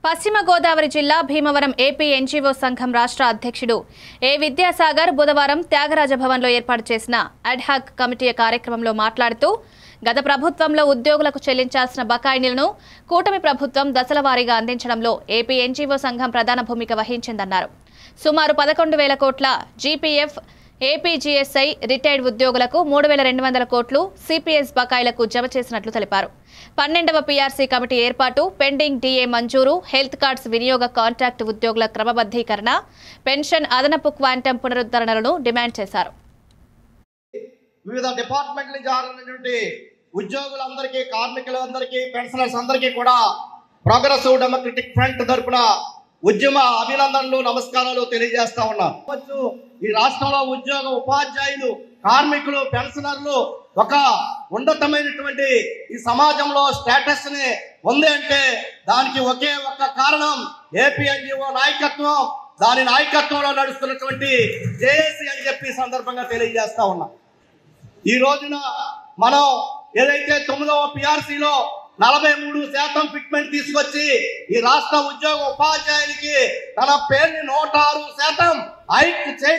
పశ్చిమ గోదావరి జిల్లా Bhimavaram AP NGO సంఘం రాష్ట్ర అధ్యక్షుడు ఏ విద్యాసాగర్ బుధవారం త్యాగరాజ భవన్లో ఏర్పాటు చేసిన అడ్హాక్ కమిటీ కార్యక్రమంలో మాట్లాడుతూ గత ప్రభుత్వంలో ఉద్యోగులకు చెల్లించాల్సిన బకాయిలను కూటమి ప్రభుత్వం దశలవారీగా అందించడంలో ఏపీ ఎన్జీఓ సంఘం ప్రధాన భూమిక వహించిందన్నారు. సుమారు 11,000 కోట్ల జీపీఎఫ్ ఏపీజీఎస్ఐ రిటైర్డ్ ఉద్యోగులకు 3,200 కోట్లు సిపిఎస్ బకాయిలకు జమ చేసినట్లు తెలిపారు. 12వ పీఆర్సీ కమిటీ ఏర్పాటు, పెండింగ్ డీఏ మంజూరు, హెల్త్ కార్డ్స్ వినియోగ, కాంట్రాక్ట్ ఉద్యోగుల క్రమబద్ధీకరణ, పెన్షన్ అదనపు క్వాంటం పునరుద్ధరణలను డిమాండ్ చేశారు. వివిధ డిపార్ట్మెంట్ల నుంచి ఆరినటువంటి ఉద్యోగులందరికీ, కార్మికులందరికీ, పెన్షనర్స్ అందరికీ కూడా ప్రోగ్రెసివ్ డెమోక్రటిక్ ఫ్రంట్ తరపున ఉద్యమ అభినందనలు, నమస్కారాలు తెలియజేస్తా ఉన్నాం. ఈ రాష్ట్రంలో ఉద్యోగ, ఉపాధ్యాయులు, కార్మికులు, పెన్షనర్లు ఒక ఉన్నతమైనటువంటి ఈ సమాజంలో స్టేటస్ ని ఉంది అంటే దానికి ఒకే ఒక్క కారణం ఏపీ ఎన్జీఓ నాయకత్వం, దాని నాయకత్వంలో నడుస్తున్నటువంటి జేఏసీ అని చెప్పి సందర్భంగా తెలియజేస్తా ఉన్నాం. ఈ రోజున మనం ఏదైతే 9వ పీఆర్సీలో 43% ఫిట్మెంట్ తీసుకొచ్చి ఈ రాష్ట్ర ఉద్యోగ ఉపాధ్యాయులకి తన పేరుని 106% హైక్